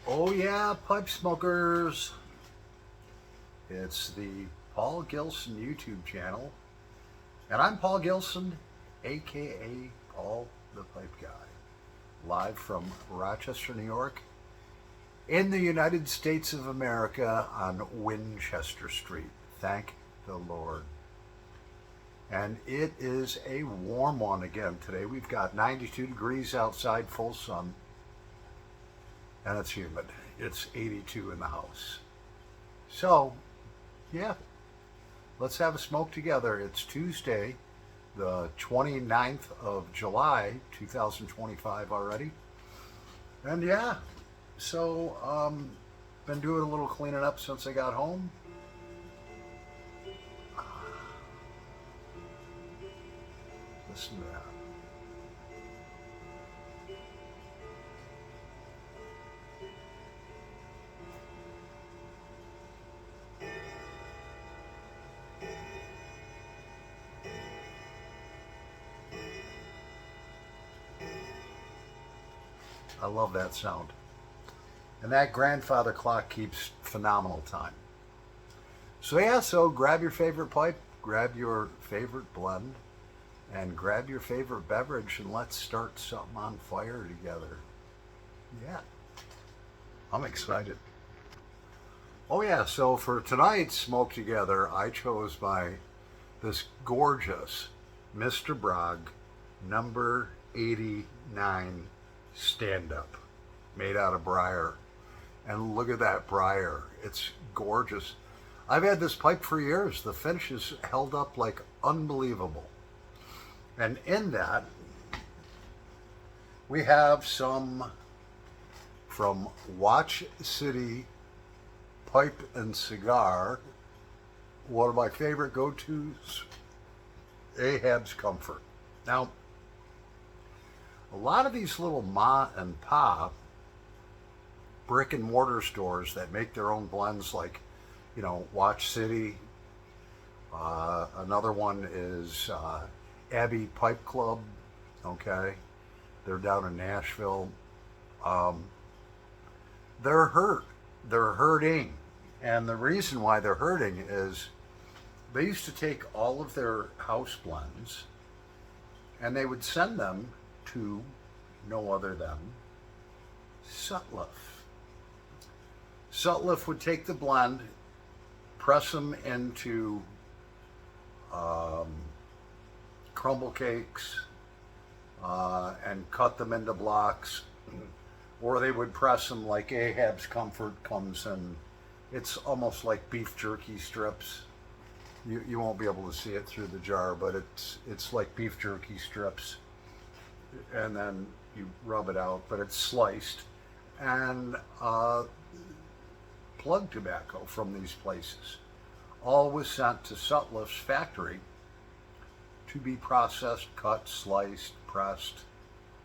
Oh yeah, pipe smokers. It's the Paul Gilson YouTube channel. And I'm Paul Gilson, aka Paul the Pipe Guy, live from Rochester, New York, in the United States of America on Winchester Street. Thank the Lord. And it is a warm one again today. We've got 92 degrees outside, full sun, and it's humid. It's 82 in the house. So, yeah, let's have a smoke together. It's Tuesday, the 29th of July, 2025 already. And yeah, so been doing a little cleaning up since I got home. Listen to that. I love that sound. And that grandfather clock keeps phenomenal time. So yeah, so grab your favorite pipe, grab your favorite blend, and grab your favorite beverage, and let's start something on fire together. Yeah, I'm excited. Oh yeah, so for tonight's Smoke Together, I chose this gorgeous Mr. Bragg number 89 stand-up made out of briar. And look at that briar. It's gorgeous. I've had this pipe for years. The finish is held up like unbelievable. And in that, we have some from Watch City Pipe and Cigar, one of my favorite go-tos, Ahab's Comfort. Now, a lot of these little ma and pop brick and mortar stores that make their own blends, like, Watch City. Another one is Abbey Pipe Club. Okay, they're down in Nashville. They're hurt. They're hurting, and the reason why they're hurting is they used to take all of their house blends and they would send them to no other than Sutliff. Sutliff would take the blend, press them into crumble cakes, and cut them into blocks, or they would press them like Ahab's Comfort comes in. It's almost like beef jerky strips. You won't be able to see it through the jar, but it's like beef jerky strips, and then you rub it out, but it's sliced, and plug tobacco from these places all was sent to Sutliff's factory to be processed, cut, sliced, pressed,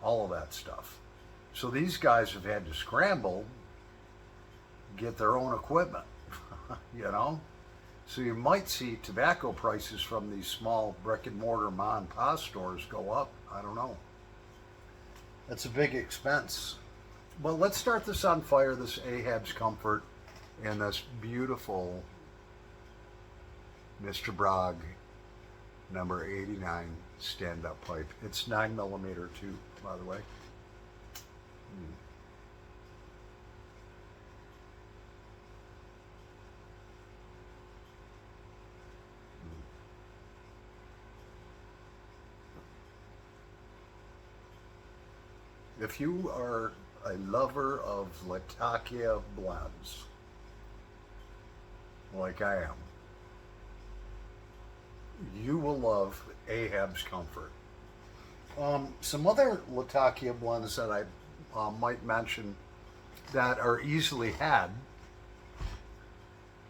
all of that stuff. So these guys have had to scramble, get their own equipment, So you might see tobacco prices from these small brick and mortar ma and pa stores go up. I don't know. That's a big expense. Well, let's start this on fire, this Ahab's Comfort, and this beautiful Mr. Bragg number 89 stand-up pipe. It's 9mm too, by the way. If you are a lover of Latakia blends, like I am, you will love Ahab's Comfort. Some other Latakia blends that I might mention that are easily had,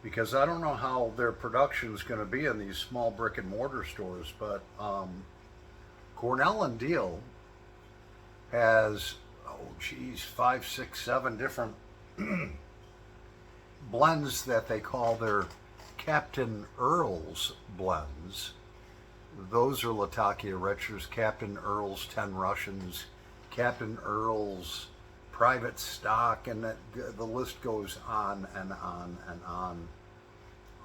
because I don't know how their production is going to be in these small brick and mortar stores, but Cornell and Diehl has, 5, 6, 7 different blends that they call their Captain Earl's blends. Those are Latakia Richards, Captain Earl's 10 Russians, Captain Earl's private stock, and the list goes on and on and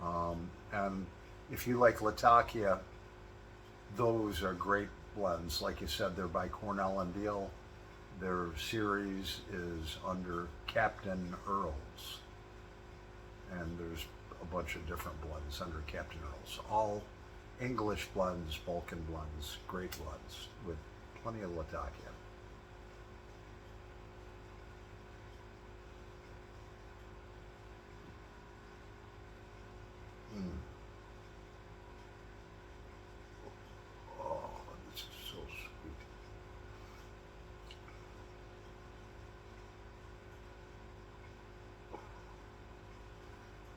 on. And if you like Latakia, those are great blends. Like you said, they're by Cornell and Deal. Their series is under Captain Earls. And there's a bunch of different blends under Captain Earls. All English blends, Balkan blends, great blends with plenty of Latakia. Oh, this is so sweet.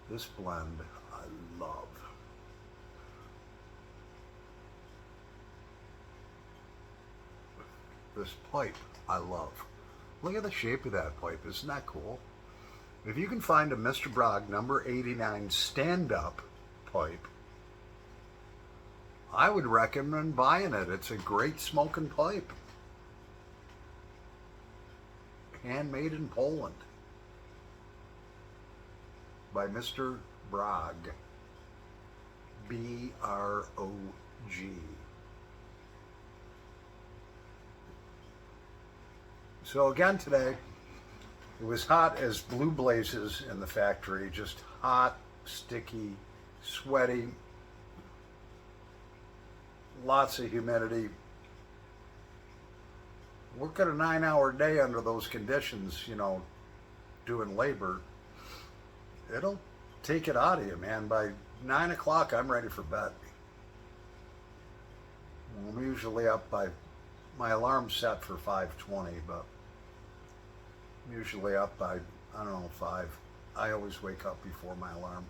This blend I love. This pipe I love. Look at the shape of that pipe. Isn't that cool? If you can find a Mr. Bragg number 89 stand-up pipe, I would recommend buying it. It's a great smoking pipe. Handmade in Poland by Mr. Bragg. B-R-O-G. So again today, it was hot as blue blazes in the factory, just hot, sticky, sweaty, lots of humidity. Working a 9-hour day under those conditions, you know, doing labor, it'll take it out of you, man. By 9 o'clock, I'm ready for bed. I'm usually up by, my alarm's set for 5:20, but I'm usually up by, I don't know, 5. I always wake up before my alarm.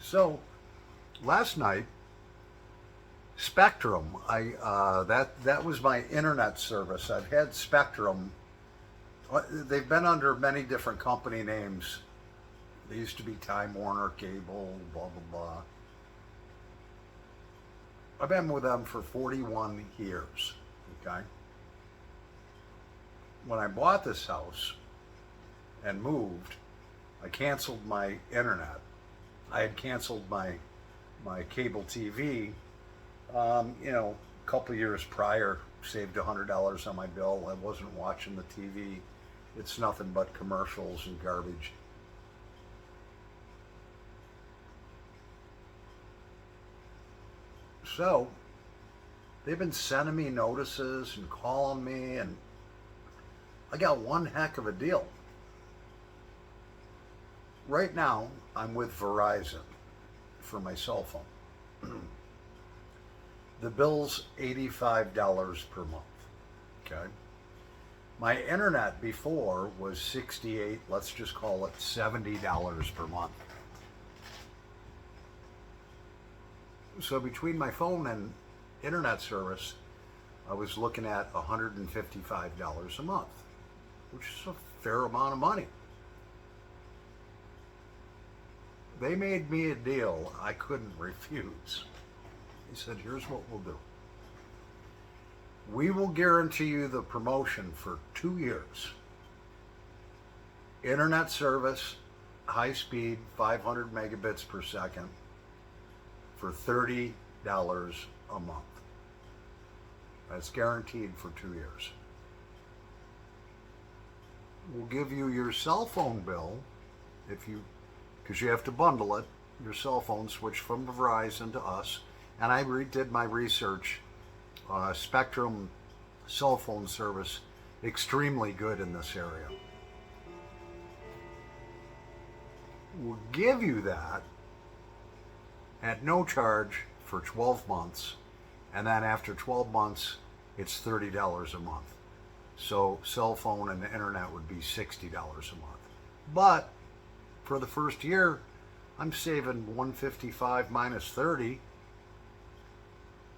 So, last night, Spectrum. That was my internet service. I've had Spectrum. They've been under many different company names. They used to be Time Warner Cable, blah blah blah. I've been with them for 41 years. Okay. When I bought this house and moved, I canceled my internet. I had canceled my cable TV. You know, a couple years prior, saved $100 on my bill. I wasn't watching the TV. It's nothing but commercials and garbage. So, they've been sending me notices and calling me, and I got one heck of a deal. Right now, I'm with Verizon for my cell phone. The bill's $85 per month, okay? My internet before was $68, let's just call it $70 per month. So between my phone and internet service, I was looking at $155 a month, which is a fair amount of money. They made me a deal I couldn't refuse. He said, here's what we'll do. We will guarantee you the promotion for 2 years. Internet service, high speed, 500 megabits per second for $30 a month. That's guaranteed for 2 years. We'll give you your cell phone bill because you have to bundle it, your cell phone switch from Verizon to us. And I did my research. Spectrum cell phone service, extremely good in this area. We'll give you that at no charge for 12 months. And then after 12 months, it's $30 a month. So cell phone and the internet would be $60 a month. But for the first year, I'm saving $155 minus 30.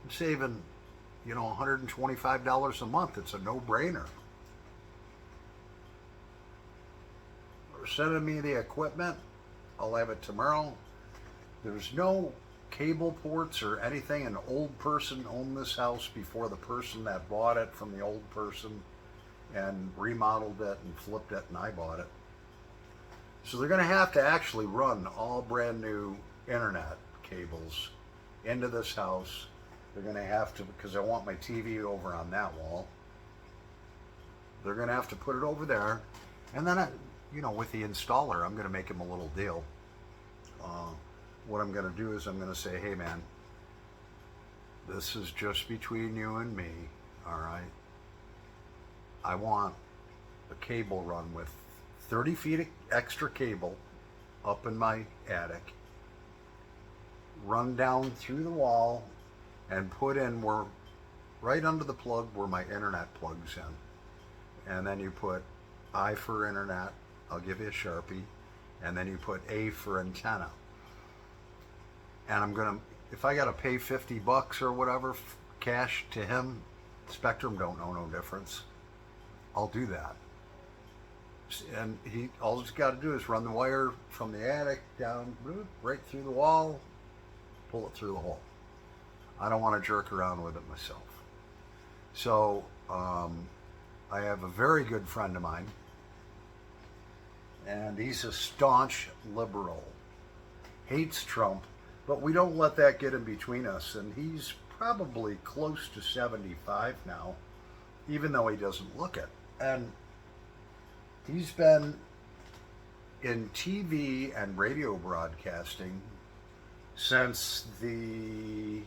I'm saving, you know, $125 a month. It's a no-brainer. They're sending me the equipment. I'll have it tomorrow. There's no cable ports or anything. An old person owned this house before the person that bought it from the old person and remodeled it and flipped it, and I bought it. So they're going to have to actually run all brand new internet cables into this house. They're going to have to, because I want my TV over on that wall. They're going to have to put it over there. And then, with the installer, I'm going to make him a little deal. What I'm going to do is I'm going to say, hey man, this is just between you and me, all right? I want a cable run with 30 feet extra cable up in my attic, run down through the wall and put in right under the plug where my internet plugs in. And then you put I for internet, I'll give you a Sharpie, and then you put A for antenna. And I'm gonna, if I gotta pay $50 or whatever cash to him, Spectrum don't know no difference. I'll do that. And all he's got to do is run the wire from the attic down right through the wall, pull it through the hole. I don't want to jerk around with it myself. So I have a very good friend of mine, and he's a staunch liberal, hates Trump, but we don't let that get in between us. And he's probably close to 75 now, even though he doesn't look it. And he's been in TV and radio broadcasting since the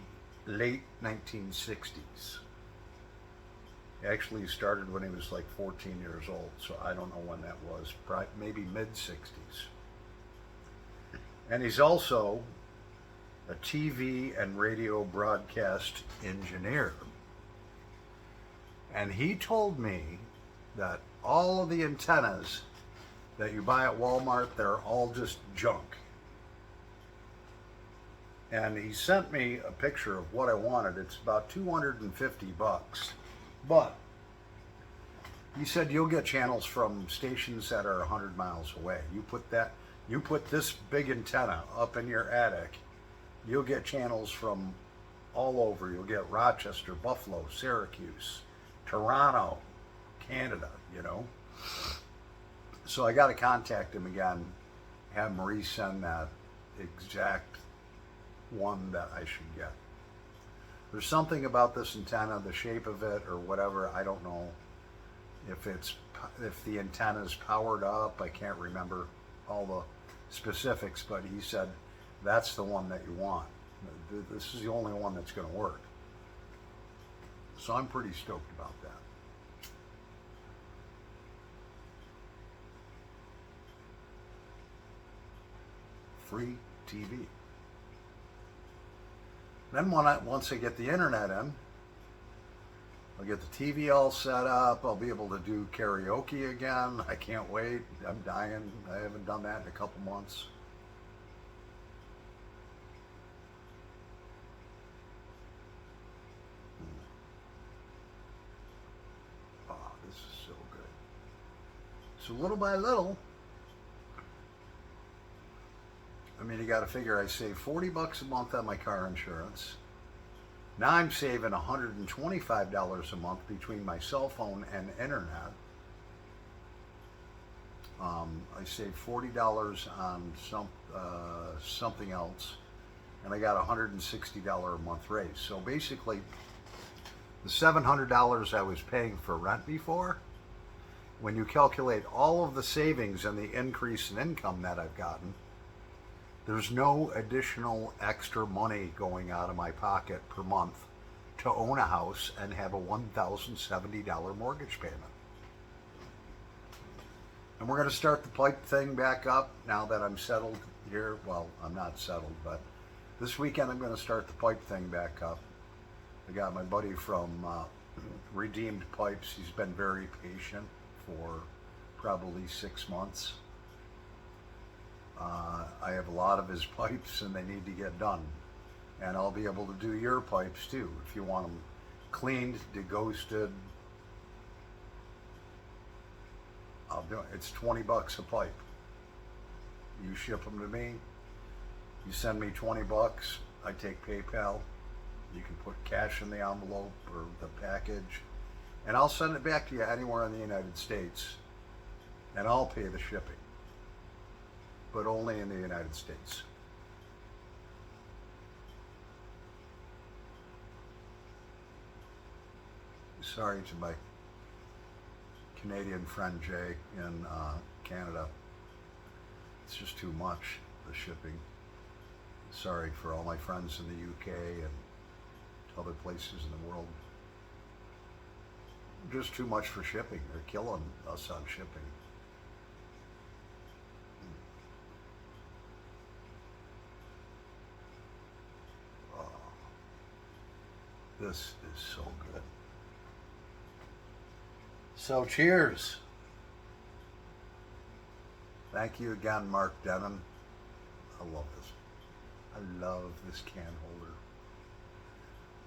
late 1960s. Actually, he started when he was like 14 years old, so I don't know when that was, probably maybe mid-60s. And he's also a TV and radio broadcast engineer. And he told me that all of the antennas that you buy at Walmart, they're all just junk. And he sent me a picture of what I wanted. It's about $250. But he said you'll get channels from stations that are 100 miles away. You put this big antenna up in your attic, you'll get channels from all over. You'll get Rochester, Buffalo, Syracuse, Toronto, Canada, So I got to contact him again, have Marie send that exact one that I should get. There's something about this antenna, the shape of it or whatever, I don't know if the antenna is powered up. I can't remember all the specifics, but he said that's the one that you want. This is the only one that's going to work. So I'm pretty stoked about that. Free TV. Then once I get the internet in, I'll get the TV all set up. I'll be able to do karaoke again. I can't wait. I'm dying. I haven't done that in a couple months. Oh, this is so good. So little by little, you got to figure I save $40 a month on my car insurance. Now I'm saving $125 a month between my cell phone and internet. I saved $40 on something else, and I got a $160 a month raise. So basically, the $700 I was paying for rent before, when you calculate all of the savings and the increase in income that I've gotten, there's no additional extra money going out of my pocket per month to own a house and have a $1,070 mortgage payment. And we're going to start the pipe thing back up now that I'm settled here. Well, I'm not settled, but this weekend I'm going to start the pipe thing back up. I got my buddy from Redeemed Pipes. He's been very patient for probably 6 months. I have a lot of his pipes and they need to get done. And I'll be able to do your pipes too. If you want them cleaned, deghosted, I'll do it. It's $20 a pipe. You ship them to me, you send me $20, I take PayPal. You can put cash in the envelope or the package, and I'll send it back to you anywhere in the United States, and I'll pay the shipping, but only in the United States. Sorry to my Canadian friend Jay in Canada. It's just too much, the shipping. Sorry for all my friends in the UK and other places in the world. Just too much for shipping. They're killing us on shipping. Oh, this is so good. So cheers. Thank you again, Mark Denon. I love this. I love this can holder.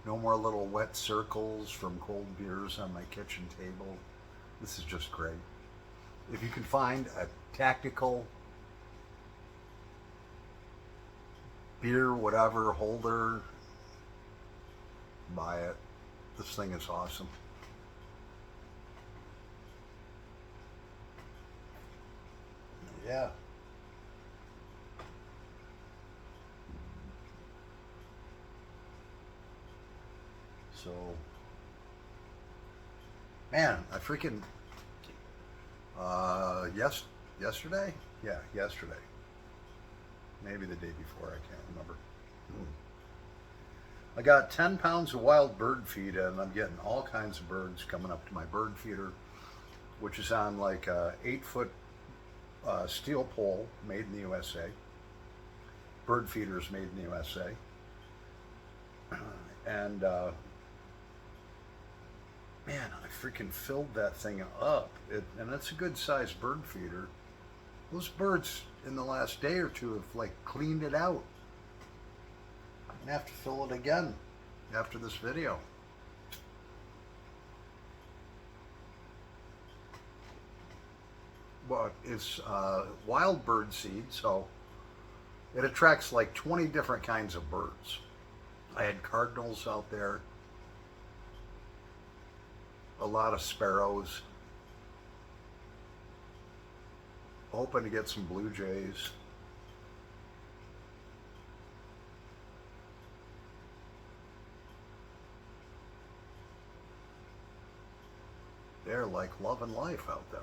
No more little wet circles from cold beers on my kitchen table. This is just great. If you can find a tactical beer, whatever, holder, buy it. This thing is awesome. Yeah. So, man, I freaking, yesterday? Yeah, yesterday. Maybe the day before, I can't remember. I got 10 pounds of wild bird feed and I'm getting all kinds of birds coming up to my bird feeder, which is on like a 8-foot steel pole made in the USA. Bird feeders made in the USA. And man, I freaking filled that thing up. And it's a good sized bird feeder. Those birds in the last day or two have like cleaned it out. I'm gonna have to fill it again after this video. Well, it's wild bird seed, so it attracts like 20 different kinds of birds. I had cardinals out there, a lot of sparrows, hoping to get some blue jays. They're like loving life out there.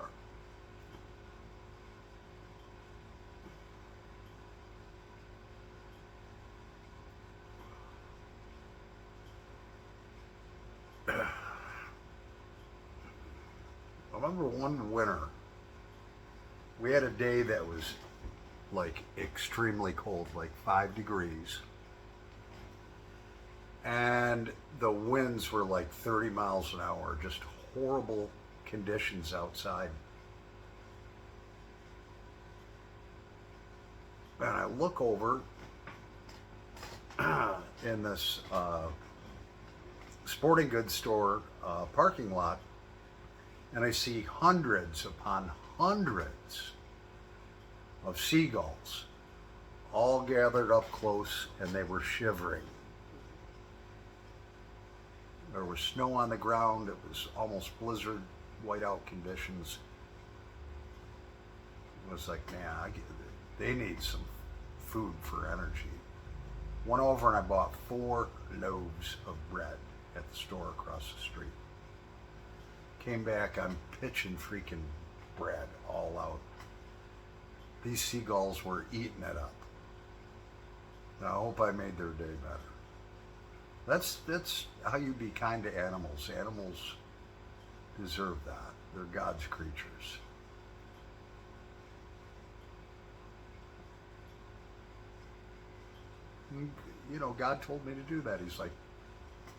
I remember one winter, we had a day that was like extremely cold, like 5 degrees. And the winds were like 30 miles an hour, just horrible conditions outside. And I look over in this sporting goods store parking lot, and I see hundreds upon hundreds of seagulls all gathered up close, and they were shivering. There was snow on the ground. It was almost blizzard, whiteout conditions. It was like, man, they need some food for energy. Went over and I bought 4 loaves of bread at the store across the street. Came back, I'm pitching freaking bread all out. These seagulls were eating it up. And I hope I made their day better. That's how you be kind to animals. Animals deserve that. They're God's creatures. You know, God told me to do that. He's like,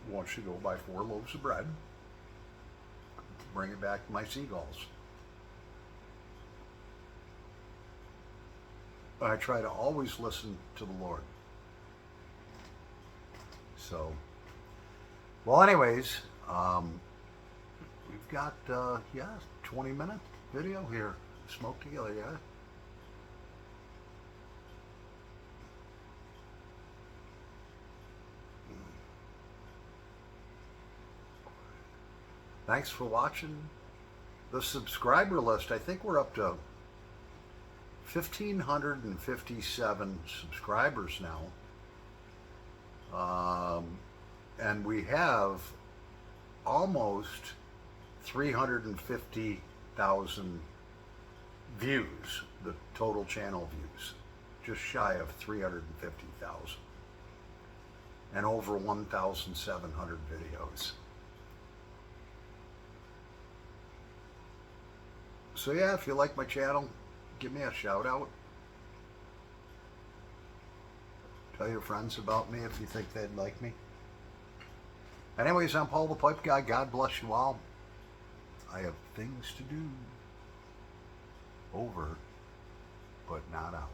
I want you to go buy 4 loaves of bread, bring it back to my seagulls. I try to always listen to the Lord. So, well, anyways, we've got, 20-minute video here. Smoke together, yeah? Thanks for watching. The subscriber list, I think we're up to 1,557 subscribers now. And we have almost 350,000 views, the total channel views, just shy of 350,000, and over 1,700 videos. So yeah, if you like my channel, give me a shout out. Tell your friends about me if you think they'd like me. Anyways, I'm Paul the Pipe Guy. God bless you all. I have things to do. Over, but not out.